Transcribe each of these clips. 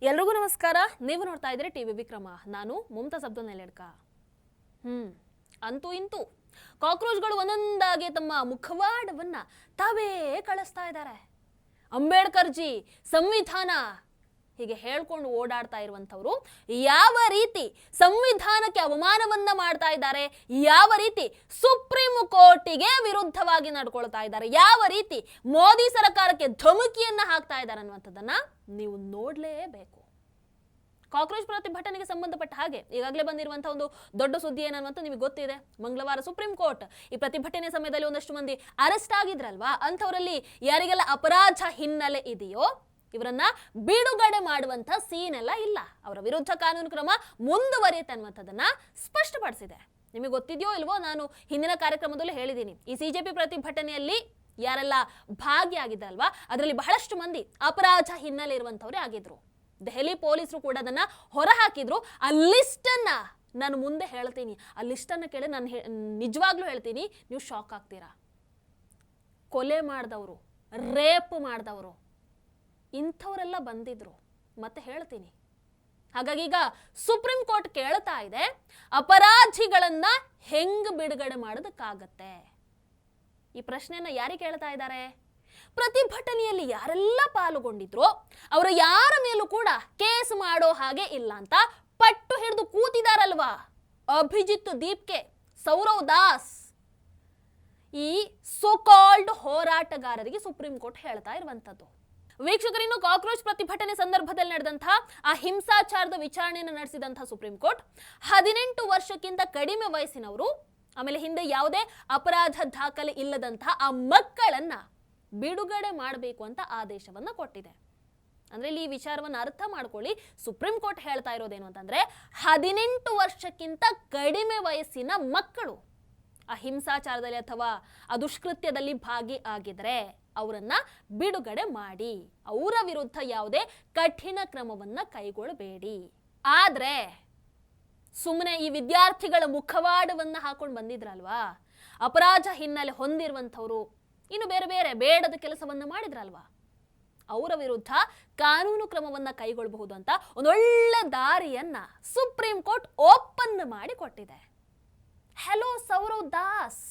ಎಲ್ರಿಗೂ ನಮಸ್ಕಾರ. ನೀವು ನೋಡ್ತಾ ಇದ್ರೆ ಟಿವಿ ವಿಕ್ರಮ. ನಾನು ಮುಮ್ತಾಜ್ ಅಬ್ದುಲ್ ನೆಲೆಡ್ಕ. ಅಂತೂ ಇಂತೂ ಕಾಕ್ರೋಚ್ಗಳು ಒಂದೊಂದಾಗಿ ತಮ್ಮ ಮುಖವಾಡವನ್ನ ತಾವೇ ಕಳಿಸ್ತಾ ಇದ್ದಾರೆ. ಅಂಬೇಡ್ಕರ್ ಜಿ, ಸಂವಿಧಾನ ಹೀಗೆ ಹೇಳ್ಕೊಂಡು ಓಡಾಡ್ತಾ ಇರುವಂತವರು ಯಾವ ರೀತಿ ಸಂವಿಧಾನಕ್ಕೆ ಅವಮಾನವನ್ನ ಮಾಡ್ತಾ ಇದ್ದಾರೆ, ಯಾವ ರೀತಿ ಸುಪ್ರೀಂ ಕೋರ್ಟಿಗೆ ವಿರುದ್ಧವಾಗಿ ನಡ್ಕೊಳ್ತಾ ಇದ್ದಾರೆ, ಯಾವ ರೀತಿ ಮೋದಿ ಸರ್ಕಾರಕ್ಕೆ ಧಮಕಿಯನ್ನ ಹಾಕ್ತಾ ಇದ್ದಾರೆ ಅನ್ನುವಂಥದ್ದನ್ನ ನೀವು ನೋಡ್ಲೇಬೇಕು. ಕಾಕ್ರೋಚ್ ಪ್ರತಿಭಟನೆಗೆ ಸಂಬಂಧಪಟ್ಟ ಹಾಗೆ ಈಗಾಗಲೇ ಬಂದಿರುವಂತಹ ಒಂದು ದೊಡ್ಡ ಸುದ್ದಿ ಏನನ್ನುವಂತ ನಿಮಗೆ ಗೊತ್ತಿದೆ. ಮಂಗಳವಾರ ಸುಪ್ರೀಂ ಕೋರ್ಟ್ ಈ ಪ್ರತಿಭಟನೆ ಸಮಯದಲ್ಲಿ ಒಂದಷ್ಟು ಮಂದಿ ಅರೆಸ್ಟ್ ಆಗಿದ್ರಲ್ವಾ, ಅಂಥವರಲ್ಲಿ ಯಾರಿಗೆಲ್ಲ ಅಪರಾಧ ಹಿನ್ನೆಲೆ ಇದೆಯೋ ಇವರನ್ನ ಬಿಡುಗಡೆ ಮಾಡುವಂತ ಸೀನ್ ಎಲ್ಲ ಇಲ್ಲ. ಅವರ ವಿರುದ್ಧ ಕಾನೂನು ಕ್ರಮ ಮುಂದುವರಿಯುತ್ತೆ ಅನ್ನುವಂಥದ್ದನ್ನ ಸ್ಪಷ್ಟಪಡಿಸಿದೆ. ನಿಮಗೆ ಗೊತ್ತಿದೆಯೋ ಇಲ್ವೋ, ನಾನು ಹಿಂದಿನ ಕಾರ್ಯಕ್ರಮದಲ್ಲೂ ಹೇಳಿದ್ದೀನಿ, ಈ ಸಿಜೆಪಿ ಪ್ರತಿಭಟನೆಯಲ್ಲಿ ಯಾರೆಲ್ಲ ಭಾಗಿಯಾಗಿದ್ದಲ್ವಾ ಅದರಲ್ಲಿ ಬಹಳಷ್ಟು ಮಂದಿ ಅಪರಾಧ ಹಿನ್ನೆಲೆ ಇರುವಂತವರೇ ಆಗಿದ್ರು. ದೆಹಲಿ ಪೊಲೀಸರು ಕೂಡ ಅದನ್ನ ಹೊರ ಹಾಕಿದ್ರು. ಆ ಲಿಸ್ಟ್ ಅನ್ನ ನಾನು ಮುಂದೆ ಹೇಳ್ತೀನಿ. ಆ ಲಿಸ್ಟ್ ಅನ್ನ ಕೇಳಿ ನಾನು ನಿಜವಾಗ್ಲೂ ಹೇಳ್ತೀನಿ, ನೀವು ಶಾಕ್ ಆಗ್ತೀರಾ. ಕೊಲೆ ಮಾಡಿದವರು, ರೇಪ್ ಮಾಡಿದವರು, ಇಂಥವರೆಲ್ಲ ಬಂದಿದ್ರು. ಮತ್ತೆ ಹೇಳ್ತೀನಿ. ಹಾಗಾಗಿ ಈಗ ಸುಪ್ರೀಂ ಕೋರ್ಟ್ ಕೇಳ್ತಾ ಇದೆ, ಅಪರಾಧಿಗಳನ್ನ ಹೆಂಗ್ ಬಿಡುಗಡೆ ಮಾಡೋದಕ್ಕಾಗತ್ತೆ? ಈ ಪ್ರಶ್ನೆಯನ್ನ ಯಾರಿಗೆ ಕೇಳ್ತಾ ಇದ್ದಾರೆ? ಪ್ರತಿಭಟನೆಯಲ್ಲಿ ಯಾರೆಲ್ಲ ಪಾಲ್ಗೊಂಡಿದ್ರು ಅವರು ಯಾರ ಮೇಲೂ ಕೂಡ ಕೇಸ್ ಮಾಡೋ ಹಾಗೆ ಇಲ್ಲ ಅಂತ ಪಟ್ಟು ಹಿಡಿದು ಕೂತಿದಾರಲ್ವಾ. ಅಭಿಜಿತ್ ದೀಪ್ಗೆ, ಸೌರವ್ ದಾಸ್, ಈ ಸೋಕಾಲ್ಡ್ ಹೋರಾಟಗಾರರಿಗೆ ಸುಪ್ರೀಂ ಕೋರ್ಟ್ ಹೇಳ್ತಾ ಇರುವಂತದ್ದು. ವೀಕ್ಷಕರಿನ್ನು ಕಾಕ್ರೋಚ್ ಪ್ರತಿಭಟನೆ ಸಂದರ್ಭದಲ್ಲಿ ನಡೆದಂತಹ ಆ ಹಿಂಸಾಚಾರದ ವಿಚಾರಣೆಯನ್ನು ನಡೆಸಿದಂತಹ ಸುಪ್ರೀಂ ಕೋರ್ಟ್ 18 ವರ್ಷಕ್ಕಿಂತ ಕಡಿಮೆ ವಯಸ್ಸಿನವರು, ಆಮೇಲೆ ಹಿಂದೆ ಯಾವುದೇ ಅಪರಾಧ ದಾಖಲೆ ಇಲ್ಲದಂತಹ ಆ ಮಕ್ಕಳನ್ನ ಬಿಡುಗಡೆ ಮಾಡಬೇಕು ಅಂತ ಆದೇಶವನ್ನ ಕೊಟ್ಟಿದೆ. ಅಂದ್ರೆ ಇಲ್ಲಿ ಈ ವಿಚಾರವನ್ನು ಅರ್ಥ ಮಾಡ್ಕೊಳ್ಳಿ. ಸುಪ್ರೀಂ ಕೋರ್ಟ್ ಹೇಳ್ತಾ ಇರೋದೇನು ಅಂತಂದ್ರೆ, 18 ವರ್ಷಕ್ಕಿಂತ ಕಡಿಮೆ ವಯಸ್ಸಿನ ಮಕ್ಕಳು ಆ ಹಿಂಸಾಚಾರದಲ್ಲಿ ಅಥವಾ ಆ ದುಷ್ಕೃತ್ಯದಲ್ಲಿ ಭಾಗಿಯಾಗಿದ್ರೆ ಅವರನ್ನ ಬಿಡುಗಡೆ ಮಾಡಿ, ಅವರ ವಿರುದ್ಧ ಯಾವುದೇ ಕಠಿಣ ಕ್ರಮವನ್ನ ಕೈಗೊಳ್ಳಬೇಡಿ. ಆದ್ರೆ ಸುಮ್ಮನೆ ಈ ವಿದ್ಯಾರ್ಥಿಗಳ ಮುಖವಾಡವನ್ನ ಹಾಕೊಂಡು ಬಂದಿದ್ರಲ್ವಾ, ಅಪರಾಧ ಹಿನ್ನೆಲೆ ಹೊಂದಿರುವಂಥವ್ರು, ಇನ್ನು ಬೇರೆ ಬೇರೆ ಬೇಡದ ಕೆಲಸವನ್ನ ಮಾಡಿದ್ರಲ್ವಾ, ಅವರ ವಿರುದ್ಧ ಕಾನೂನು ಕ್ರಮವನ್ನ ಕೈಗೊಳ್ಳಬಹುದು ಅಂತ ಒಂದೊಳ್ಳೆ ದಾರಿಯನ್ನ ಸುಪ್ರೀಂ ಕೋರ್ಟ್ ಓಪನ್ ಮಾಡಿ ಕೊಟ್ಟಿದೆ. ಹಲೋ ಸೌರವ್ ದಾಸ್,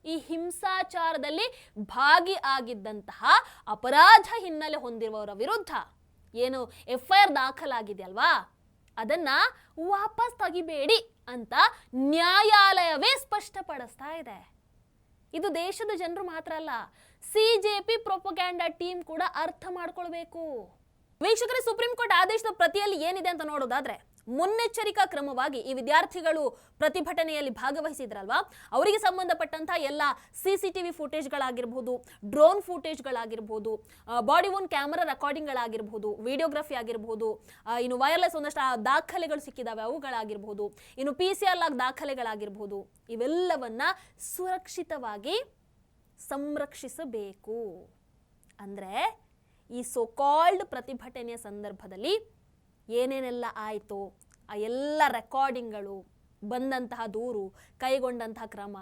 ಈ ಹಿಂಸಾಚಾರದಲ್ಲಿ ಭಾಗಿಯಾಗಿದ್ದಂತಹ ಅಪರಾಧ ಹಿನ್ನೆಲೆ ಹೊಂದಿರುವವರ ವಿರುದ್ಧ ಏನು FIR ದಾಖಲಾಗಿದೆಯಲ್ವಾ, ಅದನ್ನ ವಾಪಸ್ ತೆಗಿಬೇಡಿ ಅಂತ ನ್ಯಾಯಾಲಯವೇ ಸ್ಪಷ್ಟಪಡಿಸ್ತಾ ಇದೆ. ಇದು ದೇಶದ ಜನರು ಮಾತ್ರ ಅಲ್ಲ, ಸಿಜೆಪಿ ಪ್ರೊಪಗ್ಯಾಂಡಾ ಟೀಮ್ ಕೂಡ ಅರ್ಥ ಮಾಡ್ಕೊಳ್ಬೇಕು. ವೀಕ್ಷಕರೇ, ಸುಪ್ರೀಂ ಕೋರ್ಟ್ ಆದೇಶದ ಪ್ರತಿಯಲ್ಲಿ ಏನಿದೆ ಅಂತ ನೋಡೋದಾದ್ರೆ, ಮುನ್ನೆಚ್ಚರಿಕಾ ಕ್ರಮವಾಗಿ ಈ ವಿದ್ಯಾರ್ಥಿಗಳು ಪ್ರತಿಭಟನೆಯಲ್ಲಿ ಭಾಗವಹಿಸಿದ್ರಲ್ವಾ, ಅವರಿಗೆ ಸಂಬಂಧಪಟ್ಟಂತಹ ಎಲ್ಲ CCTV ಫುಟೇಜ್ಗಳಾಗಿರ್ಬೋದು, ಡ್ರೋನ್ ಫುಟೇಜ್ಗಳಾಗಿರ್ಬೋದು, ಬಾಡಿ ಓನ್ ಕ್ಯಾಮರಾ ರೆಕಾರ್ಡಿಂಗ್ಗಳಾಗಿರ್ಬೋದು, ವಿಡಿಯೋಗ್ರಫಿ ಆಗಿರ್ಬೋದು, ಇನ್ನು ವೈರ್ಲೆಸ್ ಒಂದಷ್ಟು ದಾಖಲೆಗಳು ಸಿಕ್ಕಿದಾವೆ ಅವುಗಳಾಗಿರ್ಬೋದು, ಇನ್ನು PCR ಲಾಗ್ ದಾಖಲೆಗಳಾಗಿರ್ಬೋದು, ಇವೆಲ್ಲವನ್ನ ಸುರಕ್ಷಿತವಾಗಿ ಸಂರಕ್ಷಿಸಬೇಕು. ಅಂದ್ರೆ ಈ ಸೋಕಾಲ್ಡ್ ಪ್ರತಿಭಟನೆಯ ಸಂದರ್ಭದಲ್ಲಿ ಏನೇನೆಲ್ಲ ಆಯಿತು, ಆ ಎಲ್ಲ ರೆಕಾರ್ಡಿಂಗ್ಗಳು, ಬಂದಂತಹ ದೂರು, ಕೈಗೊಂಡಂತಹ ಕ್ರಮ,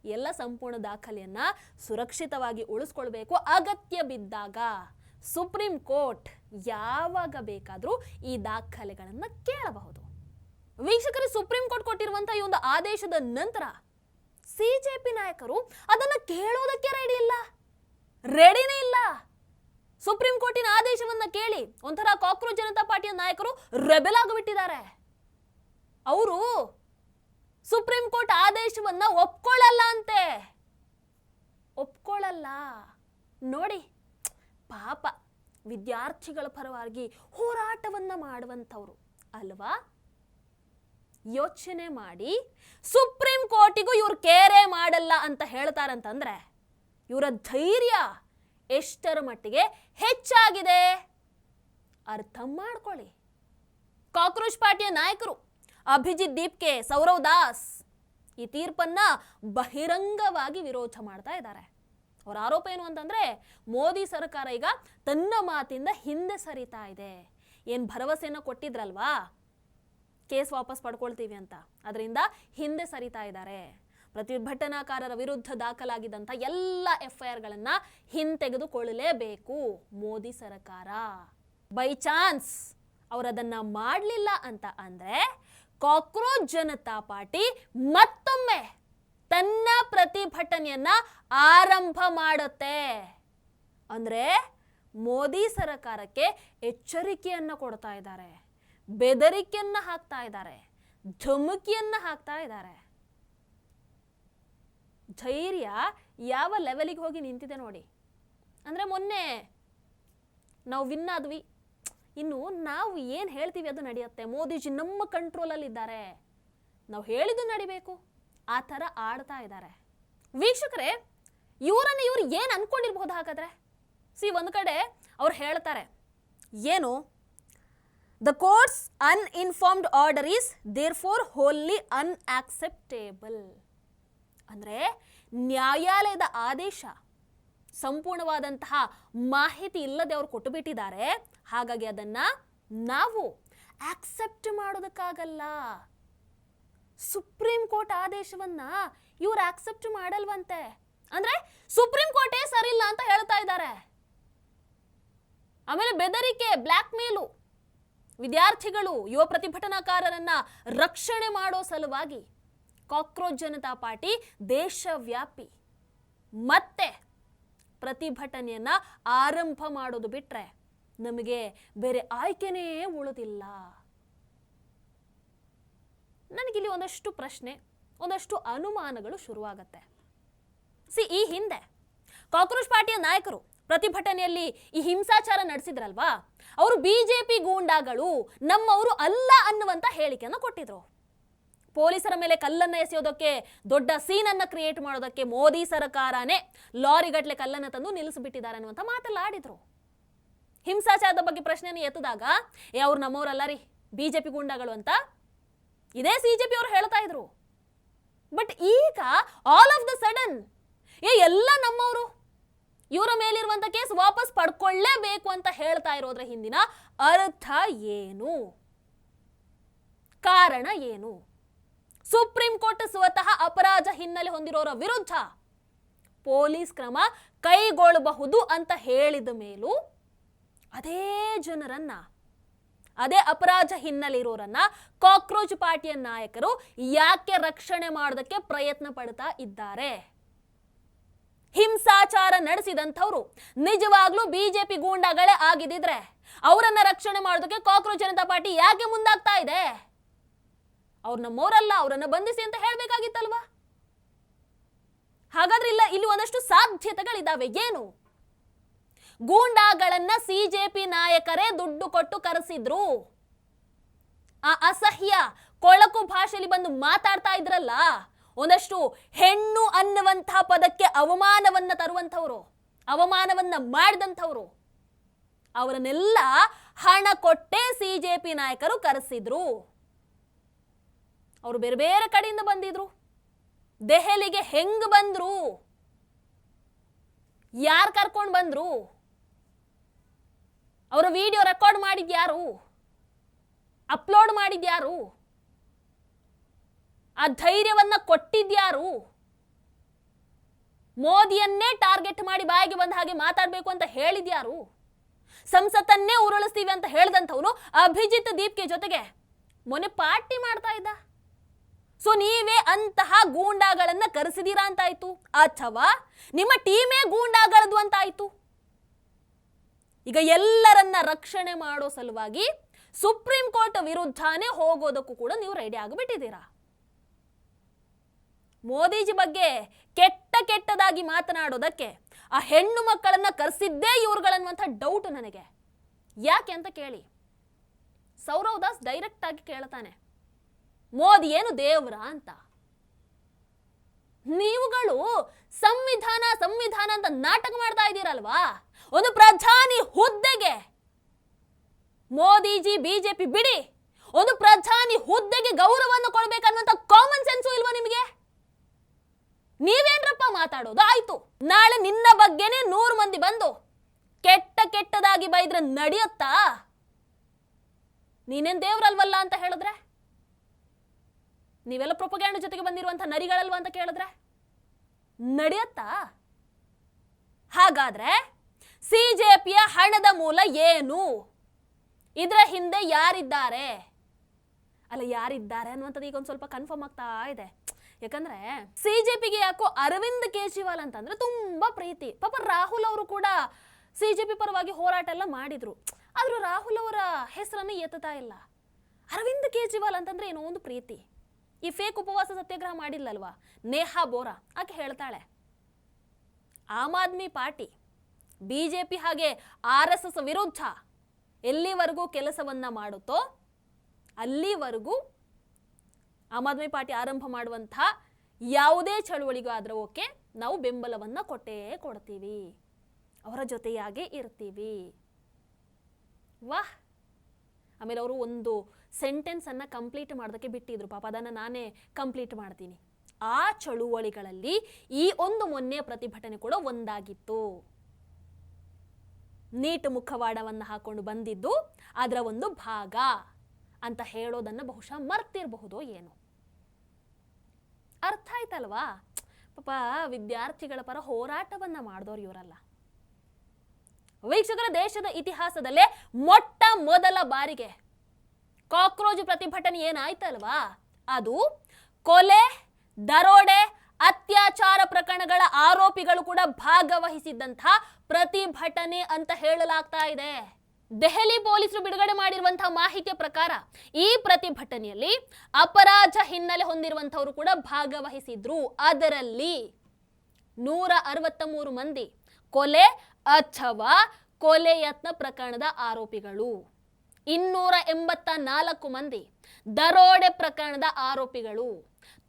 ಎಲ್ಲ ಸಂಪೂರ್ಣ ದಾಖಲೆಯನ್ನ ಸುರಕ್ಷಿತವಾಗಿ ಉಳಿಸ್ಕೊಳ್ಬೇಕು. ಅಗತ್ಯ ಬಿದ್ದಾಗ ಸುಪ್ರೀಂ ಕೋರ್ಟ್ ಯಾವಾಗ ಬೇಕಾದರೂ ಈ ದಾಖಲೆಗಳನ್ನು ಕೇಳಬಹುದು. ವೀಕ್ಷಕರೇ, ಸುಪ್ರೀಂ ಕೋರ್ಟ್ ಕೊಟ್ಟಿರುವಂತಹ ಈ ಒಂದು ಆದೇಶದ ನಂತರ ಸಿಜೆಪಿ ನಾಯಕರು ಅದನ್ನು ಕೇಳೋದಕ್ಕೆ ರೆಡಿನೇ ಇಲ್ಲ. ಸುಪ್ರೀಂ ಕೋರ್ಟಿನ ಆದೇಶವನ್ನ ಕೇಳಿ ಒಂಥರ ಕಾಕ್ರೋಚ್ ಜನತಾ ಪಾರ್ಟಿಯ ನಾಯಕರು ರೆಬೆಲ್ ಆಗಿಬಿಟ್ಟಿದ್ದಾರೆ. ಅವರು ಸುಪ್ರೀಂ ಕೋರ್ಟ್ ಆದೇಶವನ್ನ ಒಪ್ಕೊಳ್ಳಲ್ಲ. ನೋಡಿ ಪಾಪ, ವಿದ್ಯಾರ್ಥಿಗಳ ಪರವಾಗಿ ಹೋರಾಟವನ್ನ ಮಾಡುವಂಥವ್ರು ಅಲ್ವಾ. ಯೋಚನೆ ಮಾಡಿ, ಸುಪ್ರೀಂ ಕೋರ್ಟಿಗೂ ಇವ್ರು ಕೇರೆ ಮಾಡಲ್ಲ ಅಂತ ಹೇಳ್ತಾರಂತಂದ್ರೆ ಇವರ ಧೈರ್ಯ ಎಷ್ಟರ ಮಟ್ಟಿಗೆ ಹೆಚ್ಚಾಗಿದೆ ಅರ್ಥ ಮಾಡ್ಕೊಳ್ಳಿ. ಕಾಕ್ರೋಚ್ ಪಾರ್ಟಿಯ ನಾಯಕರು ಅಭಿಜಿತ್ ದೀಪ್ಗೆ, ಸೌರವ್ ದಾಸ್ ಈ ತೀರ್ಪನ್ನ ಬಹಿರಂಗವಾಗಿ ವಿರೋಧ ಮಾಡ್ತಾ ಇದ್ದಾರೆ. ಅವರ ಆರೋಪ ಏನು ಅಂತಂದ್ರೆ, ಮೋದಿ ಸರ್ಕಾರ ಈಗ ತನ್ನ ಮಾತಿಂದ ಹಿಂದೆ ಸರಿತಾ ಇದೆ. ಏನ್ ಭರವಸೆಯನ್ನ ಕೊಟ್ಟಿದ್ರಲ್ವಾ, ಕೇಸ್ ವಾಪಸ್ ಪಡ್ಕೊಳ್ತೀವಿ ಅಂತ, ಅದರಿಂದ ಹಿಂದೆ ಸರಿತಾ ಇದ್ದಾರೆ. ಪ್ರತಿಭಟನಾಕಾರರ ವಿರುದ್ಧ ದಾಖಲಾಗಿದ್ದಂಥ ಎಲ್ಲ FIRಗಳನ್ನ ಹಿಂತೆಗೆದುಕೊಳ್ಳಲೇಬೇಕು ಮೋದಿ ಸರ್ಕಾರ. ಬೈ ಚಾನ್ಸ್ ಅವರದನ್ನ ಮಾಡಲಿಲ್ಲ ಅಂತ ಅಂದ್ರೆ ಕಾಕ್ರೋಚ್ ಜನತಾ ಪಾರ್ಟಿ ಮತ್ತೊಮ್ಮೆ ತನ್ನ ಪ್ರತಿಭಟನೆಯನ್ನ ಆರಂಭ ಮಾಡುತ್ತೆ. ಅಂದ್ರೆ ಮೋದಿ ಸರ್ಕಾರಕ್ಕೆ ಎಚ್ಚರಿಕೆಯನ್ನ ಕೊಡ್ತಾ ಇದ್ದಾರೆ, ಬೆದರಿಕೆಯನ್ನ ಹಾಕ್ತಾ ಇದ್ದಾರೆ, ಧಮಕಿಯನ್ನ ಹಾಕ್ತಾ ಇದ್ದಾರೆ. ಧೈರ್ಯ ಯಾವ ಲೆವೆಲಿಗೆ ಹೋಗಿ ನಿಂತಿದೆ ನೋಡಿ. ಅಂದ್ರೆ ಮೊನ್ನೆ ನಾವು ವಿನ್ ಆದ್ವಿ, ಇನ್ನು ನಾವು ಏನು ಹೇಳ್ತೀವಿ ಅದು ನಡೆಯುತ್ತೆ, ಮೋದಿಜಿ ನಮ್ಮ ಕಂಟ್ರೋಲಲ್ಲಿ ಇದ್ದಾರೆ, ನಾವು ಹೇಳಿದ್ದು ನಡಿಬೇಕು, ಆ ಥರ ಆಡ್ತಾ ಇದ್ದಾರೆ. ವೀಕ್ಷಕರೇ, ಇವರು ಏನು ಅನ್ಕೊಂಡಿರ್ಬೋದು ಹಾಗಾದ್ರೆ? ಒಂದು ಕಡೆ ಅವ್ರು ಹೇಳ್ತಾರೆ ಏನು, the courts uninformed order is therefore wholly unacceptable. ಅಂದರೆ ನ್ಯಾಯಾಲಯದ ಆದೇಶ ಸಂಪೂರ್ಣವಾದಂತಹ ಮಾಹಿತಿ ಇಲ್ಲದೆ ಅವರು ಕೊಟ್ಟು ಬಿಟ್ಟಿದ್ದಾರೆ, ಹಾಗಾಗಿ ಅದನ್ನ ನಾವು ಆಕ್ಸೆಪ್ಟ್ ಮಾಡೋದಕ್ಕಾಗಲ್ಲ. ಸುಪ್ರೀಂ ಕೋರ್ಟ್ ಆದೇಶವನ್ನ ಇವರು ಆಕ್ಸೆಪ್ಟ್ ಮಾಡಲ್ವಂತೆ. ಅಂದ್ರೆ ಸುಪ್ರೀಂ ಕೋರ್ಟೇ ಸರಿಯಿಲ್ಲ ಅಂತ ಹೇಳ್ತಾ ಇದ್ದಾರೆ. ಆಮೇಲೆ ಬೆದರಿಕೆ, ಬ್ಲ್ಯಾಕ್ ಮೇಲು, ವಿದ್ಯಾರ್ಥಿಗಳು, ಯುವ ಪ್ರತಿಭಟನಾಕಾರರನ್ನ ರಕ್ಷಣೆ ಮಾಡೋ ಸಲುವಾಗಿ ಕಾಕ್ರೋಚ್ ಜನತಾ ಪಾರ್ಟಿ ದೇಶವ್ಯಾಪಿ ಮತ್ತೆ ಪ್ರತಿಭಟನೆಯನ್ನ ಆರಂಭ ಮಾಡೋದು ಬಿಟ್ರೆ ನಮಗೆ ಬೇರೆ ಆಯ್ಕೆನೇ ಉಳಿದಿಲ್ಲ. ನನಗಿಲ್ಲಿ ಒಂದಷ್ಟು ಪ್ರಶ್ನೆ, ಒಂದಷ್ಟು ಅನುಮಾನಗಳು ಶುರುವಾಗತ್ತೆ. ಈ ಹಿಂದೆ ಕಾಕ್ರೋಚ್ ಪಾರ್ಟಿಯ ನಾಯಕರು ಪ್ರತಿಭಟನೆಯಲ್ಲಿ ಈ ಹಿಂಸಾಚಾರ ನಡೆಸಿದ್ರಲ್ವಾ, ಅವರು ಬಿಜೆಪಿ ಗೂಂಡಾಗಳು, ನಮ್ಮವರು ಅಲ್ಲ ಅನ್ನುವಂತ ಹೇಳಿಕೆಯನ್ನು ಕೊಟ್ಟಿದ್ರು. ಪೊಲೀಸರ ಮೇಲೆ ಕಲ್ಲನ್ನ ಎಸೆಯೋದಕ್ಕೆ, ದೊಡ್ಡ ಸೀನನ್ನ ಕ್ರಿಯೇಟ್ ಮಾಡೋದಕ್ಕೆ ಮೋದಿ ಸರ್ಕಾರನೇ ಲಾರಿಗಟ್ಲೆ ಕಲ್ಲನ್ನ ತಂದು ನಿಲ್ಲಿಸಿಬಿಟ್ಟಿದ್ದಾರೆ ಅನ್ನುವಂಥ ಮಾತೆಲ್ಲ ಆಡಿದ್ರು. ಹಿಂಸಾಚಾರದ ಬಗ್ಗೆ ಪ್ರಶ್ನೆಯನ್ನು ಎತ್ತಿದಾಗ ಅವ್ರು ನಮ್ಮವರಲ್ಲ ರೀ, ಬಿಜೆಪಿ ಗೂಂಡಾಗಳು ಅಂತ ಇದೇ ಸಿಜೆಪಿ ಅವರು ಹೇಳ್ತಾ ಇದ್ರು. ಬಟ್ ಈಗ ಆಲ್ ಆಫ್ ದ ಸಡನ್ ಎಲ್ಲ ನಮ್ಮವರು, ಇವರ ಮೇಲಿರುವಂತ ಕೇಸ್ ವಾಪಸ್ ಪಡ್ಕೊಳ್ಳೇಬೇಕು ಅಂತ ಹೇಳ್ತಾ ಇರೋದ್ರ ಹಿಂದಿನ ಅರ್ಥ ಏನು, ಕಾರಣ ಏನು? ಸುಪ್ರೀಂ ಕೋರ್ಟ್ ಸ್ವತಃ ಅಪರಾಧ ಹಿನ್ನೆಲೆ ಹೊಂದಿರೋರ ವಿರುದ್ಧ ಪೊಲೀಸ್ ಕ್ರಮ ಕೈಗೊಳ್ಳಬಹುದು ಅಂತ ಹೇಳಿದ ಮೇಲೂ ಅದೇ ಜನರನ್ನ, ಅದೇ ಅಪರಾಧ ಹಿನ್ನೆಲೆ ಇರೋರನ್ನ ಕಾಕ್ರೋಚ್ ಪಾರ್ಟಿಯ ನಾಯಕರು ಯಾಕೆ ರಕ್ಷಣೆ ಮಾಡೋದಕ್ಕೆ ಪ್ರಯತ್ನ ಪಡ್ತಾ ಇದ್ದಾರೆ? ಹಿಂಸಾಚಾರ ನಡೆಸಿದಂಥವ್ರು ನಿಜವಾಗ್ಲೂ ಬಿಜೆಪಿ ಗೂಂಡಾಗಳೇ ಆಗಿದ್ದಿದ್ರೆ ಅವರನ್ನ ರಕ್ಷಣೆ ಮಾಡೋದಕ್ಕೆ ಕಾಕ್ರೋಚ್ ಜನತಾ ಪಾರ್ಟಿ ಯಾಕೆ ಮುಂದಾಗ್ತಾ ಇದೆ? ಅವ್ರು ನಮ್ಮವರಲ್ಲ, ಅವರನ್ನ ಬಂಧಿಸಿ ಅಂತ ಹೇಳ್ಬೇಕಾಗಿತ್ತಲ್ವಾ? ಹಾಗಾದ್ರೆ ಇಲ್ಲಿ ಒಂದಷ್ಟು ಸಾಧ್ಯತೆಗಳಿದ್ದಾವೆ. ಏನು? ಗೂಂಡಾಗಳನ್ನ ಸಿಜೆಪಿ ನಾಯಕರೇ ದುಡ್ಡು ಕೊಟ್ಟು ಕರೆಸಿದ್ರು. ಆ ಅಸಹ್ಯ ಕೊಳಕು ಭಾಷೆಯಲ್ಲಿ ಬಂದು ಮಾತಾಡ್ತಾ ಇದ್ರಲ್ಲ, ಒಂದಷ್ಟು ಹೆಣ್ಣು ಅನ್ನುವಂತಹ ಪದಕ್ಕೆ ಅವಮಾನವನ್ನ ತರುವಂಥವ್ರು, ಅವಮಾನವನ್ನ ಮಾಡಿದಂಥವ್ರು, ಅವರನ್ನೆಲ್ಲ ಹಣ ಕೊಟ್ಟೇ ಸಿಜೆಪಿ ನಾಯಕರು ಕರೆಸಿದ್ರು. ಅವರು ಬೇರೆ ಬೇರೆ ಕಡೆಯಿಂದ ಬಂದಿದ್ರು. ದೆಹಲಿಗೆ ಹೆಂಗ್ ಬಂದ್ರು? ಯಾರು ಕರ್ಕೊಂಡು ಬಂದ್ರು? ಅವರ ವಿಡಿಯೋ ರೆಕಾರ್ಡ್ ಮಾಡಿದ್ಯಾರು? ಅಪ್ಲೋಡ್ ಮಾಡಿದ್ಯಾರು? ಆ ಧೈರ್ಯವನ್ನ ಕೊಟ್ಟಿದ್ಯಾರು? ಮೋದಿಯನ್ನೇ ಟಾರ್ಗೆಟ್ ಮಾಡಿ ಬಾಯಿಗೆ ಬಂದ ಹಾಗೆ ಮಾತಾಡಬೇಕು ಅಂತ ಹೇಳಿದ್ಯಾರು? ಸಂಸತ್ತನ್ನೇ ಉರುಳಿಸ್ತೀವಿ ಅಂತ ಹೇಳಿದಂಥವನು ಅಭಿಜಿತ್ ದೀಪ್ಗೆ ಜೊತೆಗೆ ಮೊನ್ನೆ ಪಾರ್ಟಿ ಮಾಡ್ತಾ ಇದ್ದ. ನೀವೇ ಅಂತಹ ಗೂಂಡಾಗಳನ್ನ ಕರೆಸಿದೀರಾ ಅಂತಾಯ್ತು, ಅಥವಾ ನಿಮ್ಮ ಟೀಮೇ ಗೂಂಡಾಗಳದು ಅಂತಾಯ್ತು. ಈಗ ಎಲ್ಲರನ್ನ ರಕ್ಷಣೆ ಮಾಡೋ ಸಲುವಾಗಿ ಸುಪ್ರೀಂ ಕೋರ್ಟ್ ವಿರುದ್ಧನೇ ಹೋಗೋದಕ್ಕೂ ಕೂಡ ನೀವು ರೆಡಿ ಆಗಿಬಿಟ್ಟಿದ್ದೀರಾ. ಮೋದಿಜಿ ಬಗ್ಗೆ ಕೆಟ್ಟದಾಗಿ ಮಾತನಾಡೋದಕ್ಕೆ ಆ ಹೆಣ್ಣು ಮಕ್ಕಳನ್ನ ಕರೆಸಿದ್ದೇ ಇವ್ರುಗಳನ್ನುವಂಥ ಡೌಟ್ ನನಗೆ. ಯಾಕೆ ಅಂತ ಕೇಳಿ, ಸೌರವ್ ದಾಸ್ ಡೈರೆಕ್ಟ್ ಆಗಿ ಕೇಳ್ತಾನೆ, ಮೋದಿ ಏನು ದೇವ್ರ ಅಂತ? ನೀವುಗಳು ಸಂವಿಧಾನ ಅಂತ ನಾಟಕ ಮಾಡ್ತಾ ಇದ್ದೀರಲ್ವಾ? ಒಂದು ಪ್ರಧಾನಿ ಹುದ್ದೆಗೆ ಮೋದಿಜಿ ಬಿಜೆಪಿ ಬಿಡಿ, ಒಂದು ಪ್ರಧಾನಿ ಹುದ್ದೆಗೆ ಗೌರವವನ್ನು ಕೊಡಬೇಕನ್ನುವಂತ ಕಾಮನ್ ಸೆನ್ಸು ಇಲ್ವಾ ನಿಮಗೆ? ನೀವೇನ್ರಪ್ಪ ಮಾತಾಡೋದು? ಆಯ್ತು, ನಾಳೆ ನಿನ್ನ ಬಗ್ಗೆನೇ 100 ಮಂದಿ ಬಂದು ಕೆಟ್ಟದಾಗಿ ಬೈದ್ರೆ ನಡೆಯುತ್ತಾ? ನೀನೇನ್ ದೇವ್ರಲ್ವಲ್ಲ ಅಂತ ಹೇಳಿದ್ರೆ, ನೀವೆಲ್ಲ ಪ್ರೊಪಗ್ಯಾಂಡ ಜೊತೆಗೆ ಬಂದಿರುವಂತ ನರಿಗಳಲ್ವಾ ಅಂತ ಕೇಳಿದ್ರೆ ನಡೆಯುತ್ತಾ? ಹಾಗಾದ್ರೆ ಸಿಜೆಪಿಯ ಹಣದ ಮೂಲ ಏನು? ಇದರ ಹಿಂದೆ ಯಾರಿದ್ದಾರೆ, ಅಲ್ಲ ಯಾರಿದ್ದಾರೆ ಅನ್ನುವಂಥದ್ದು ಈಗ ಒಂದು ಸ್ವಲ್ಪ ಕನ್ಫರ್ಮ್ ಆಗ್ತಾ ಇದೆ. ಯಾಕಂದ್ರೆ ಸಿಜೆಪಿಗೆ ಯಾಕೋ ಅರವಿಂದ್ ಕೇಜ್ರಿವಾಲ್ ಅಂತಂದ್ರೆ ತುಂಬಾ ಪ್ರೀತಿ. ಪಾಪ ರಾಹುಲ್ ಅವರು ಕೂಡ ಸಿಜೆಪಿ ಪರವಾಗಿ ಹೋರಾಟ ಎಲ್ಲ ಮಾಡಿದ್ರು, ಆದ್ರೂ ರಾಹುಲ್ ಅವರ ಹೆಸರನ್ನು ಎತ್ತುತ್ತಾ ಇಲ್ಲ. ಅರವಿಂದ್ ಕೇಜ್ರಿವಾಲ್ ಅಂತಂದ್ರೆ ಏನೋ ಒಂದು ಪ್ರೀತಿ. ಈ ಫೇಕ್ ಉಪವಾಸ ಸತ್ಯಾಗ್ರಹ ಮಾಡಿಲ್ಲಲ್ವಾ ನೇಹಾ ಬೋರಾ, ಆಕೆ ಹೇಳ್ತಾಳೆ ಆಮ್ ಆದ್ಮಿ ಪಾರ್ಟಿ ಬಿಜೆಪಿ ಹಾಗೆ RSS ವಿರುದ್ಧ ಎಲ್ಲಿವರೆಗೂ ಕೆಲಸವನ್ನ ಮಾಡುತ್ತೋ ಅಲ್ಲಿವರೆಗೂ ಆಮ್ ಆದ್ಮಿ ಪಾರ್ಟಿ ಆರಂಭ ಮಾಡುವಂತಹ ಯಾವುದೇ ಚಳುವಳಿಗೂ ಆದ್ರೆ ಓಕೆ, ನಾವು ಬೆಂಬಲವನ್ನ ಕೊಟ್ಟೇ ಕೊಡ್ತೀವಿ, ಅವರ ಜೊತೆಯಾಗೆ ಇರ್ತೀವಿ. ವಾಹ್. ಆಮೇಲೆ ಅವರು ಒಂದು ಸೆಂಟೆನ್ಸ್ ಅನ್ನ ಕಂಪ್ಲೀಟ್ ಮಾಡೋದಕ್ಕೆ ಬಿಟ್ಟಿದ್ರು, ಪಾಪ ಅದನ್ನ ನಾನೇ ಕಂಪ್ಲೀಟ್ ಮಾಡ್ತೀನಿ. ಆ ಚಳುವಳಿಗಳಲ್ಲಿ ಈ ಒಂದು ಮೊನ್ನೆ ಪ್ರತಿಭಟನೆ ಕೂಡ ಒಂದಾಗಿತ್ತು. ನೀಟ್ ಮುಖವಾಡವನ್ನ ಹಾಕೊಂಡು ಬಂದಿದ್ದು ಅದರ ಒಂದು ಭಾಗ ಅಂತ ಹೇಳೋದನ್ನ ಬಹುಶಃ ಮರ್ತಿರಬಹುದೋ ಏನೋ. ಅರ್ಥ ಆಯ್ತಲ್ವಾ? ಪಾಪ ವಿದ್ಯಾರ್ಥಿಗಳ ಪರ ಹೋರಾಟವನ್ನ ಮಾಡಿದವರು ಇವರಲ್ಲ. ವೀಕ್ಷಕರ, ದೇಶದ ಇತಿಹಾಸದಲ್ಲೇ ಮೊಟ್ಟ ಮೊದಲ ಬಾರಿಗೆ ಕಾಕ್ರೋಚ್ ಪ್ರತಿಭಟನೆ ಏನಾಯ್ತಲ್ವಾ, ಅದು ಕೊಲೆ, ದರೋಡೆ, ಅತ್ಯಾಚಾರ ಪ್ರಕರಣಗಳ ಆರೋಪಿಗಳು ಕೂಡ ಭಾಗವಹಿಸಿದ್ದಂತಹ ಪ್ರತಿಭಟನೆ ಅಂತ ಹೇಳಲಾಗ್ತಾ ಇದೆ. ದೆಹಲಿ ಪೊಲೀಸರು ಬಿಡುಗಡೆ ಮಾಡಿರುವಂತಹ ಮಾಹಿತಿಯ ಪ್ರಕಾರ ಈ ಪ್ರತಿಭಟನೆಯಲ್ಲಿ ಅಪರಾಧ ಹಿನ್ನೆಲೆ ಹೊಂದಿರುವಂತವರು ಕೂಡ ಭಾಗವಹಿಸಿದ್ರು. ಅದರಲ್ಲಿ 163 ಮಂದಿ ಕೊಲೆ ಅಥವಾ ಕೊಲೆ ಯತ್ನ ಪ್ರಕರಣದ ಆರೋಪಿಗಳು, 284 ಮಂದಿ ದರೋಡೆ ಪ್ರಕರಣದ ಆರೋಪಿಗಳು,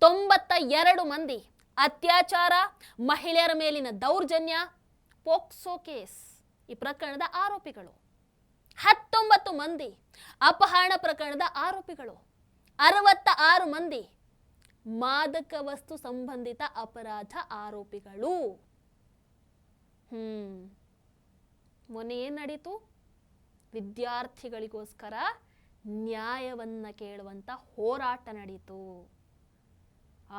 92 ಮಂದಿ ಅತ್ಯಾಚಾರ, ಮಹಿಳೆಯರ ಮೇಲಿನ ದೌರ್ಜನ್ಯ, ಪೋಕ್ಸೋ ಕೇಸ್ ಈ ಪ್ರಕರಣದ ಆರೋಪಿಗಳು, 19 ಮಂದಿ ಅಪಹರಣ ಪ್ರಕರಣದ ಆರೋಪಿಗಳು, 66 ಮಂದಿ ಮಾದಕ ವಸ್ತು ಸಂಬಂಧಿತ ಅಪರಾಧ ಆರೋಪಿಗಳು. ಮೊನ್ನೆ ಏನ್ ನಡೀತು? ವಿದ್ಯಾರ್ಥಿಗಳಿಗೋಸ್ಕರ ನ್ಯಾಯವನ್ನ ಕೇಳುವಂತ ಹೋರಾಟ ನಡೀತು.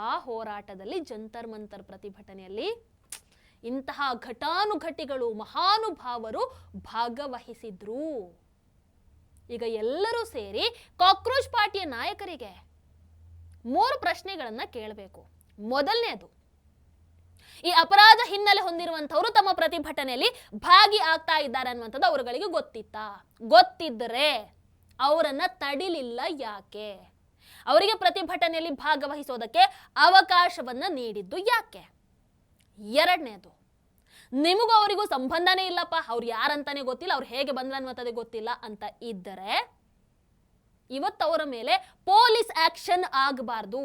ಆ ಹೋರಾಟದಲ್ಲಿ ಜಂತರ್ ಮಂತರ್ ಪ್ರತಿಭಟನೆಯಲ್ಲಿ ಇಂತಹ ಘಟಾನುಘಟಿಗಳು, ಮಹಾನುಭಾವರು ಭಾಗವಹಿಸಿದ್ರು. ಈಗ ಎಲ್ಲರೂ ಸೇರಿ ಕಾಕ್ರೋಚ್ ಪಾರ್ಟಿಯ ನಾಯಕರಿಗೆ 3 ಪ್ರಶ್ನೆಗಳನ್ನ ಕೇಳಬೇಕು. ಮೊದಲನೇದು, ಈ ಅಪರಾಧ ಹಿನ್ನೆಲೆ ಹೊಂದಿರುವಂತವರು ತಮ್ಮ ಪ್ರತಿಭಟನೆಯಲ್ಲಿ ಭಾಗಿ ಆಗ್ತಾ ಇದ್ದಾರೆ ಅನ್ನುವಂಥದ್ದು ಅವರುಗಳಿಗೆ ಗೊತ್ತಿತ್ತಾ? ಗೊತ್ತಿದ್ದರೆ ಅವರನ್ನ ತಡಿಲಿಲ್ಲ ಯಾಕೆ? ಅವರಿಗೆ ಪ್ರತಿಭಟನೆಯಲ್ಲಿ ಭಾಗವಹಿಸೋದಕ್ಕೆ ಅವಕಾಶವನ್ನ ನೀಡಿದ್ದು ಯಾಕೆ? ಎರಡನೇದು, ನಿಮಗೂ ಅವರಿಗೂ ಸಂಬಂಧನೇ ಇಲ್ಲಪ್ಪ, ಅವ್ರು ಯಾರಂತಾನೆ ಗೊತ್ತಿಲ್ಲ, ಅವ್ರು ಹೇಗೆ ಬಂದ್ರ ಅನ್ನುವಂಥದ್ದೇ ಗೊತ್ತಿಲ್ಲ ಅಂತ ಇದ್ದರೆ ಇವತ್ತು ಅವರ ಮೇಲೆ ಪೊಲೀಸ್ ಆಕ್ಷನ್ ಆಗಬಾರ್ದು,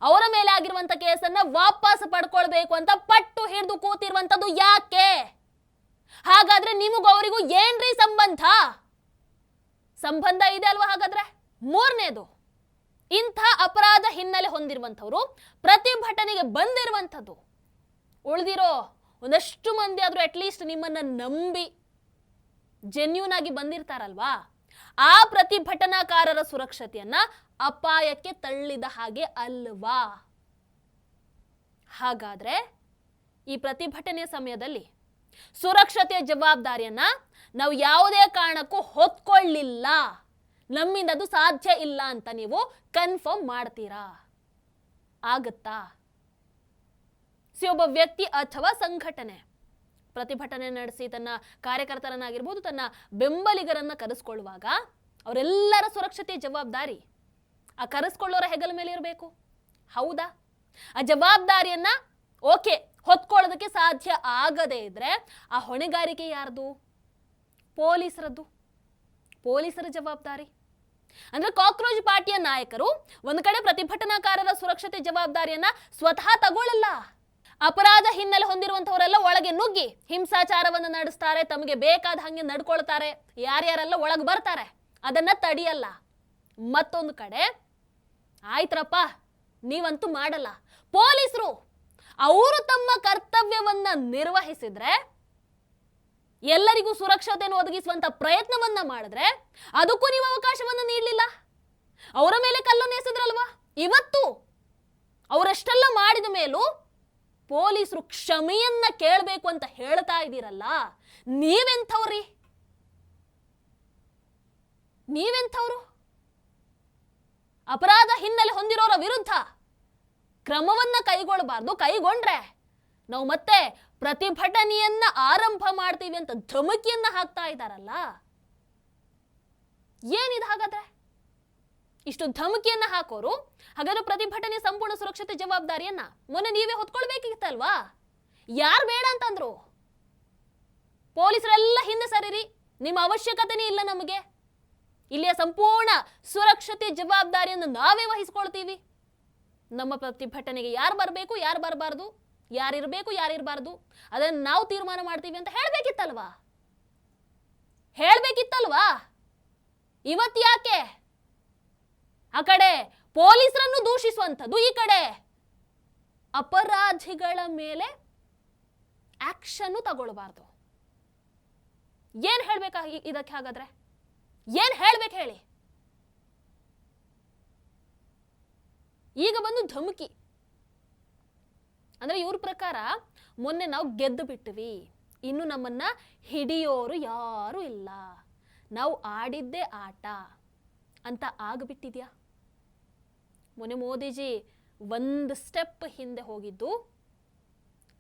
ಅವರ ಮೇಲೆ ಆಗಿರುವಂತ ಕೇಸನ್ನ ವಾಪಸ್ ಪಡ್ಕೊಳ್ಬೇಕು ಅಂತ ಪಟ್ಟು ಹಿಡಿದು ಕೂತಿರುವಂತದ್ದು ಯಾಕೆ? ಹಾಗಾದ್ರೆ ನಿಮಗೂ ಅವರಿಗೂ ಏನ್ರಿ ಸಂಬಂಧ? ಸಂಬಂಧ ಇದೆ ಅಲ್ವಾ ಹಾಗಾದ್ರೆ? ಮೂರನೇದು, ಇಂಥ ಅಪರಾಧ ಹಿನ್ನೆಲೆ ಹೊಂದಿರುವಂತವರು ಪ್ರತಿಭಟನೆಗೆ ಬಂದಿರುವಂಥದ್ದು, ಉಳಿದಿರೋ ಒಂದಷ್ಟು ಮಂದಿ ಆದ್ರೂ ಅಟ್ಲೀಸ್ಟ್ ನಿಮ್ಮನ್ನ ನಂಬಿ ಜೆನ್ಯೂನ್ ಆಗಿ ಬಂದಿರ್ತಾರಲ್ವಾ, ಆ ಪ್ರತಿಭಟನಾಕಾರರ ಸುರಕ್ಷತೆಯನ್ನ ಅಪಾಯಕ್ಕೆ ತಳ್ಳಿದ ಹಾಗೆ ಅಲ್ವಾ? ಹಾಗಾದ್ರೆ ಈ ಪ್ರತಿಭಟನೆಯ ಸಮಯದಲ್ಲಿ ಸುರಕ್ಷತೆಯ ಜವಾಬ್ದಾರಿಯನ್ನ ನಾವು ಯಾವುದೇ ಕಾರಣಕ್ಕೂ ಹೊತ್ಕೊಳ್ಳಿಲ್ಲ, ನಮ್ಮಿಂದ ಅದು ಸಾಧ್ಯ ಇಲ್ಲ ಅಂತ ನೀವು ಕನ್ಫರ್ಮ್ ಮಾಡ್ತೀರಾ? ಆಗತ್ತಾ? ಒಬ್ಬ ವ್ಯಕ್ತಿ ಅಥವಾ ಸಂಘಟನೆ ಪ್ರತಿಭಟನೆ ನಡೆಸಿ ತನ್ನ ಕಾರ್ಯಕರ್ತರನ್ನಾಗಿರ್ಬೋದು, ತನ್ನ ಬೆಂಬಲಿಗರನ್ನ ಕರೆಸ್ಕೊಳ್ಳುವಾಗ ಅವರೆಲ್ಲರ ಸುರಕ್ಷತೆಯ ಜವಾಬ್ದಾರಿ ಆ ಕರೆಸ್ಕೊಳ್ಳೋರ ಹೆಗಲ ಮೇಲೆ ಇರಬೇಕು, ಹೌದಾ? ಆ ಜವಾಬ್ದಾರಿಯನ್ನ ಓಕೆ ಹೊತ್ಕೊಳ್ಳೋದಕ್ಕೆ ಸಾಧ್ಯ ಆಗದೇ ಇದ್ರೆ ಆ ಹೊಣೆಗಾರಿಕೆ ಯಾರ್ದು? ಪೊಲೀಸರದ್ದು, ಪೊಲೀಸರ ಜವಾಬ್ದಾರಿ. ಅಂದ್ರೆ ಕಾಕ್ರೋಚ್ ಪಾರ್ಟಿಯ ನಾಯಕರು ಒಂದು ಕಡೆ ಪ್ರತಿಭಟನಾಕಾರರ ಸುರಕ್ಷತೆ ಜವಾಬ್ದಾರಿಯನ್ನ ಸ್ವತಃ ತಗೊಳ್ಳಲ್ಲ. ಅಪರಾಧ ಹಿನ್ನೆಲೆ ಹೊಂದಿರುವಂತವರೆಲ್ಲ ಒಳಗೆ ನುಗ್ಗಿ ಹಿಂಸಾಚಾರವನ್ನು ನಡೆಸ್ತಾರೆ, ತಮಗೆ ಬೇಕಾದ ಹಾಗೆ ನಡ್ಕೊಳ್ತಾರೆ, ಯಾರ್ಯಾರೆಲ್ಲ ಒಳಗೆ ಬರ್ತಾರೆ ಅದನ್ನ ತಡೆಯಲ್ಲ. ಮತ್ತೊಂದು ಕಡೆ ಆಯ್ತ್ರಪ್ಪ ನೀವಂತೂ ಮಾಡಲ್ಲ, ಪೊಲೀಸರು ಅವರು ತಮ್ಮ ಕರ್ತವ್ಯವನ್ನ ನಿರ್ವಹಿಸಿದ್ರೆ, ಎಲ್ಲರಿಗೂ ಸುರಕ್ಷತೆಯನ್ನು ಒದಗಿಸುವಂತ ಪ್ರಯತ್ನವನ್ನ ಮಾಡಿದ್ರೆ ಅದಕ್ಕೂ ನೀವು ಅವಕಾಶವನ್ನ ನೀಡಲಿಲ್ಲ, ಅವರ ಮೇಲೆ ಕಲ್ಲನ್ನು ಎಸೆದ್ರಲ್ವಾ? ಇವತ್ತು ಅವರೆಷ್ಟೆಲ್ಲ ಮಾಡಿದ ಮೇಲೂ ಪೊಲೀಸರು ಕ್ಷಮೆಯನ್ನ ಕೇಳಬೇಕು ಅಂತ ಹೇಳ್ತಾ ಇದ್ದೀರಲ್ಲ, ನೀವೆಂಥವ್ರಿ? ನೀವೆಂಥವ್ರು? ಅಪರಾಧ ಹಿನ್ನೆಲೆ ಹೊಂದಿರೋರ ವಿರುದ್ಧ ಕ್ರಮವನ್ನ ಕೈಗೊಳ್ಳಬಾರ್ದು, ಕೈಗೊಂಡ್ರೆ ನಾವು ಮತ್ತೆ ಪ್ರತಿಭಟನೆಯನ್ನ ಆರಂಭ ಮಾಡ್ತೀವಿ ಅಂತ ಧಮಕಿಯನ್ನ ಹಾಕ್ತಾ ಇದ್ದಾರಲ್ಲ. ಏನಿದೆ ಹಾಗಾದ್ರೆ? ಇಷ್ಟು ಧಮಕಿಯನ್ನ ಹಾಕೋರು ಹಾಗಾದ್ರೆ ಪ್ರತಿಭಟನೆ ಸಂಪೂರ್ಣ ಸುರಕ್ಷತೆ ಜವಾಬ್ದಾರಿಯನ್ನ ಮೊನ್ನೆ ನೀವೇ ಹೊತ್ಕೊಳ್ಬೇಕಿತ್ತಲ್ವಾ? ಯಾರು ಬೇಡ ಅಂತಂದ್ರು? ಪೊಲೀಸರೆಲ್ಲ ಹಿಂದೆ ಸರಿರಿ, ನಿಮ್ಮ ಅವಶ್ಯಕತೆನೇ ಇಲ್ಲ ನಮಗೆ, ಇಲ್ಲಿಯ ಸಂಪೂರ್ಣ ಸುರಕ್ಷತೆ ಜವಾಬ್ದಾರಿಯನ್ನು ನಾವೇ ವಹಿಸ್ಕೊಳ್ತೀವಿ, ನಮ್ಮ ಪ್ರತಿಭಟನೆಗೆ ಯಾರು ಬರಬೇಕು ಯಾರು ಬರಬಾರ್ದು, ಯಾರಿರಬೇಕು ಯಾರಿರಬಾರ್ದು ಅದನ್ನು ನಾವು ತೀರ್ಮಾನ ಮಾಡ್ತೀವಿ ಅಂತ ಹೇಳ್ಬೇಕಿತ್ತಲ್ವಾ? ಇವತ್ತು ಯಾಕೆ ಆ ಕಡೆ ಪೊಲೀಸರನ್ನು ದೂಷಿಸುವಂಥದ್ದು, ಈ ಕಡೆ ಅಪರಾಧಿಗಳ ಮೇಲೆ ಆಕ್ಷನ್ ತಗೊಳ್ಬಾರ್ದು? ಏನ್ ಹೇಳ್ಬೇಕಾಗಿ ಇದಕ್ಕೆ? ಹಾಗಾದ್ರೆ ಏನ್ ಹೇಳ್ಬೇಕು ಹೇಳಿ? ಈಗ ಬಂದು ಧಮಕಿ ಅಂದ್ರೆ ಇವ್ರ ಪ್ರಕಾರ ಮೊನ್ನೆ ನಾವು ಗೆದ್ದು ಬಿಟ್ವಿ, ಇನ್ನು ನಮ್ಮನ್ನ ಹಿಡಿಯೋರು ಯಾರು ಇಲ್ಲ, ನಾವು ಆಡಿದ್ದೇ ಆಟ ಅಂತ ಆಗ್ಬಿಟ್ಟಿದ್ಯಾ? ಮೊನ್ನೆ ಮೋದಿಜಿ ಒಂದು ಸ್ಟೆಪ್ ಹಿಂದೆ ಹೋಗಿದ್ದು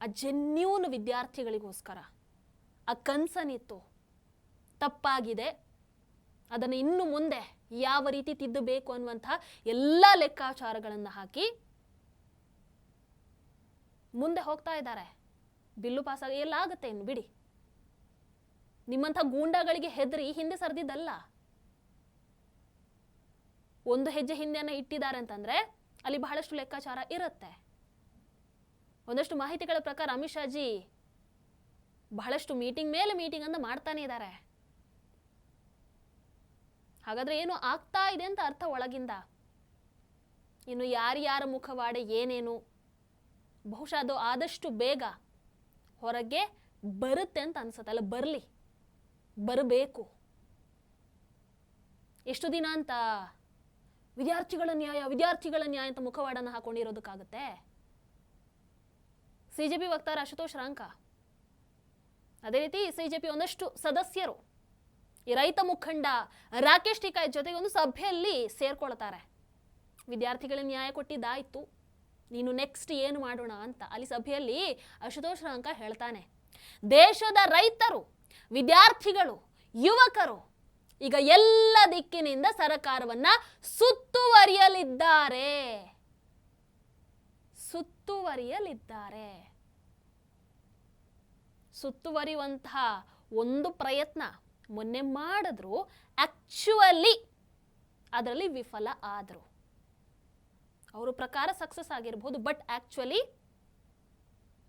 ಆ ಜೆನ್ಯೂನ್ ವಿದ್ಯಾರ್ಥಿಗಳಿಗೋಸ್ಕರ. ಆ ಕನಸನಿತ್ತು, ತಪ್ಪಾಗಿದೆ, ಅದನ್ನು ಇನ್ನು ಮುಂದೆ ಯಾವ ರೀತಿ ತಿದ್ದಬೇಕು ಅನ್ನುವಂತಹ ಎಲ್ಲ ಲೆಕ್ಕಾಚಾರಗಳನ್ನು ಹಾಕಿ ಮುಂದೆ ಹೋಗ್ತಾ ಇದ್ದಾರೆ. ಬಿಲ್ಲು ಪಾಸ್ ಆಗಿ ಎಲ್ಲ ಆಗುತ್ತೆ, ಇನ್ನು ಬಿಡಿ. ನಿಮ್ಮಂಥ ಗೂಂಡಾಗಳಿಗೆ ಹೆದರಿ ಹಿಂದೆ ಸರಿದಿದ್ದಲ್ಲ. ಒಂದು ಹೆಜ್ಜೆ ಹಿಂದೆನ ಇಟ್ಟಿದ್ದಾರೆ ಅಂತಂದ್ರೆ ಅಲ್ಲಿ ಬಹಳಷ್ಟು ಲೆಕ್ಕಾಚಾರ ಇರುತ್ತೆ. ಒಂದಷ್ಟು ಮಾಹಿತಿಗಳ ಪ್ರಕಾರ ಅಮಿತ್ ಶಾಜಿ ಬಹಳಷ್ಟು ಮೀಟಿಂಗ್ ಮೇಲೆ ಮೀಟಿಂಗ್ ಅಂತ ಮಾಡ್ತಾನೆ ಇದ್ದಾರೆ. ಹಾಗಾದ್ರೆ ಏನು ಆಗ್ತಾ ಇದೆ ಅಂತ ಅರ್ಥ ಒಳಗಿಂದ. ಇನ್ನು ಯಾರ್ಯಾರ ಮುಖವಾಡ ಏನೇನು ಬಹುಶಃ ಅದು ಆದಷ್ಟು ಬೇಗ ಹೊರಗೆ ಬರುತ್ತೆ ಅಂತ ಅನ್ಸುತ್ತೆ. ಅಲ್ಲ, ಬರಬೇಕು. ಎಷ್ಟು ದಿನ ಅಂತ ವಿದ್ಯಾರ್ಥಿಗಳ ನ್ಯಾಯ ಅಂತ ಮುಖವಾಡನ ಹಾಕೊಂಡಿರೋದಕ್ಕಾಗತ್ತೆ? ಸಿಜೆಪಿ ವಕ್ತಾರ ಅಶುತೋಷ್ ರಾಂಕ, ಅದೇ ರೀತಿ ಸಿಜೆಪಿ ಒಂದಷ್ಟು ಸದಸ್ಯರು ಈ ರೈತ ಮುಖಂಡ ರಾಕೇಶ್ ಟಿಕಾಯತ್ ಜೊತೆಗೆ ಒಂದು ಸಭೆಯಲ್ಲಿ ಸೇರ್ಕೊಳ್ತಾರೆ. ವಿದ್ಯಾರ್ಥಿಗಳ ನ್ಯಾಯ ಕೊಟ್ಟಿದ್ದಾಯ್ತು, ನೀನು ನೆಕ್ಸ್ಟ್ ಏನು ಮಾಡೋಣ ಅಂತ. ಅಲ್ಲಿ ಸಭೆಯಲ್ಲಿ ಅಶುತೋಷ್ ರಾಂಕ ಹೇಳ್ತಾನೆ, ದೇಶದ ರೈತರು, ವಿದ್ಯಾರ್ಥಿಗಳು, ಯುವಕರು ಈಗ ಎಲ್ಲ ದಿಕ್ಕಿನಿಂದ ಸರ್ಕಾರವನ್ನ ಸುತ್ತುವರಿಯುವಂತಹ ಒಂದು ಪ್ರಯತ್ನ ಮೊನ್ನೆ ಮಾಡಿದ್ರು, ಆಕ್ಚುಲಿ ಅದರಲ್ಲಿ ವಿಫಲ ಆದ್ರು. ಅವರ ಪ್ರಕಾರ ಸಕ್ಸಸ್ ಆಗಿರಬಹುದು, ಬಟ್ ಆಕ್ಚುಲಿ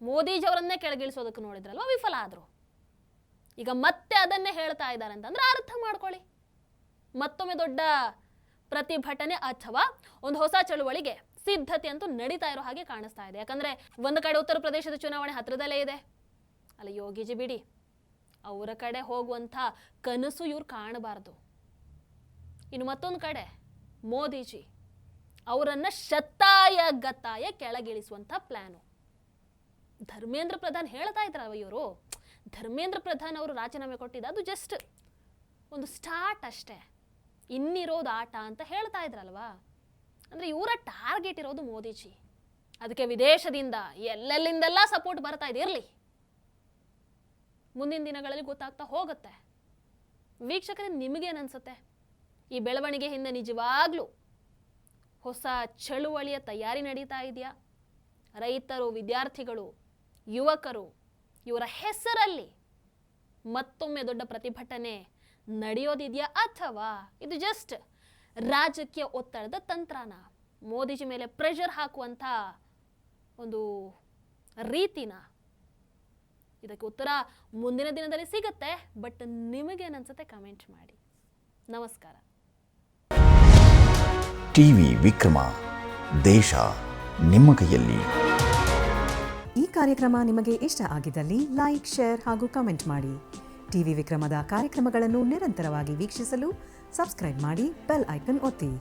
ಮೋದಿಜಿ ಅವರನ್ನೇ ಕೆಳಗಿಳಿಸೋದಕ್ಕೆ ನೋಡಿದ್ರಲ್ವ, ವಿಫಲ ಆದ್ರು. ಈಗ ಮತ್ತೆ ಅದನ್ನೇ ಹೇಳ್ತಾ ಇದ್ದಾರೆ ಅಂತಂದ್ರೆ ಅರ್ಥ ಮಾಡ್ಕೊಳ್ಳಿ, ಮತ್ತೊಮ್ಮೆ ದೊಡ್ಡ ಪ್ರತಿಭಟನೆ ಅಥವಾ ಒಂದು ಹೊಸ ಚಳುವಳಿಗೆ ಸಿದ್ಧತೆ ಅಂತೂ ನಡೀತಾ ಇರೋ ಹಾಗೆ ಕಾಣಿಸ್ತಾ ಇದೆ. ಯಾಕಂದ್ರೆ ಒಂದು ಕಡೆ ಉತ್ತರ ಪ್ರದೇಶದ ಚುನಾವಣೆ ಹತ್ರದಲ್ಲೇ ಇದೆ, ಅಲ್ಲ ಯೋಗಿಜಿ ಬಿಡಿ, ಅವರ ಕಡೆ ಹೋಗುವಂಥ ಕನಸು ಇವ್ರು ಕಾಣಬಾರ್ದು. ಇನ್ನು ಮತ್ತೊಂದು ಕಡೆ ಮೋದಿಜಿ ಅವರನ್ನ ಶತಾಯ ಗತಾಯ ಕೆಳಗಿಳಿಸುವಂಥ ಪ್ಲಾನು. ಧರ್ಮೇಂದ್ರ ಪ್ರಧಾನ್ ಹೇಳ್ತಾ ಇದ್ರಲ್ವ, ಇವರು ಧರ್ಮೇಂದ್ರ ಪ್ರಧಾನ್ ಅವರು ರಾಜೀನಾಮೆ ಕೊಟ್ಟಿದ್ದ ಅದು ಜಸ್ಟ್ ಒಂದು ಸ್ಟಾರ್ಟ್ ಅಷ್ಟೇ, ಇನ್ನಿರೋದು ಆಟ ಅಂತ ಹೇಳ್ತಾ ಇದ್ರಲ್ವಾ. ಅಂದರೆ ಇವರ ಟಾರ್ಗೆಟ್ ಇರೋದು ಮೋದಿಜಿ. ಅದಕ್ಕೆ ವಿದೇಶದಿಂದ ಎಲ್ಲೆಲ್ಲಿಂದೆಲ್ಲ ಸಪೋರ್ಟ್ ಬರ್ತಾ ಇದೆ. ಇರಲಿ, ಮುಂದಿನ ದಿನಗಳಲ್ಲಿ ಗೊತ್ತಾಗ್ತಾ ಹೋಗುತ್ತೆ. ವೀಕ್ಷಕರಿಗೆ ನಿಮಗೇನನ್ಸುತ್ತೆ? ಈ ಬೆಳವಣಿಗೆ ಹಿಂದೆ ನಿಜವಾಗ್ಲೂ ಹೊಸ ಚಳುವಳಿಯ ತಯಾರಿ ನಡೀತಾ ಇದೆಯಾ? ರೈತರು, ವಿದ್ಯಾರ್ಥಿಗಳು, ಯುವಕರು ಇವರ ಹೆಸರಲ್ಲಿ ಮತ್ತೊಮ್ಮೆ ದೊಡ್ಡ ಪ್ರತಿಭಟನೆ ನಡೆಯೋದಿದೆಯಾ, ಅಥವಾ ಇದು ಜಸ್ಟ್ ರಾಜಕೀಯ ಒತ್ತಡದ ತಂತ್ರನ, ಮೋದಿಜಿ ಮೇಲೆ ಪ್ರೆಷರ್ ಹಾಕುವಂಥ ಒಂದು ರೀತಿನ? ಇದಕ್ಕೆ ಉತ್ತರ ಮುಂದಿನ ದಿನದಲ್ಲಿ ಸಿಗುತ್ತೆ. ಬಟ್ ನಿಮಗೇನನ್ಸುತ್ತೆ ಕಮೆಂಟ್ ಮಾಡಿ. ನಮಸ್ಕಾರ. ಟಿವಿ ವಿಕ್ರಮ, ದೇಶ ನಿಮ್ಮ ಕೈಯಲ್ಲಿ. ಈ ಕಾರ್ಯಕ್ರಮ ನಿಮಗೆ ಇಷ್ಟ ಆಗಿದ್ದಲ್ಲಿ ಲೈಕ್, ಶೇರ್ ಹಾಗೂ ಕಮೆಂಟ್ ಮಾಡಿ. ಟಿವಿ ವಿಕ್ರಮದ ಕಾರ್ಯಕ್ರಮಗಳನ್ನು ನಿರಂತರವಾಗಿ ವೀಕ್ಷಿಸಲು ಸಬ್ಸ್ಕ್ರೈಬ್ ಮಾಡಿ, ಬೆಲ್ ಐಕನ್ ಒತ್ತಿ.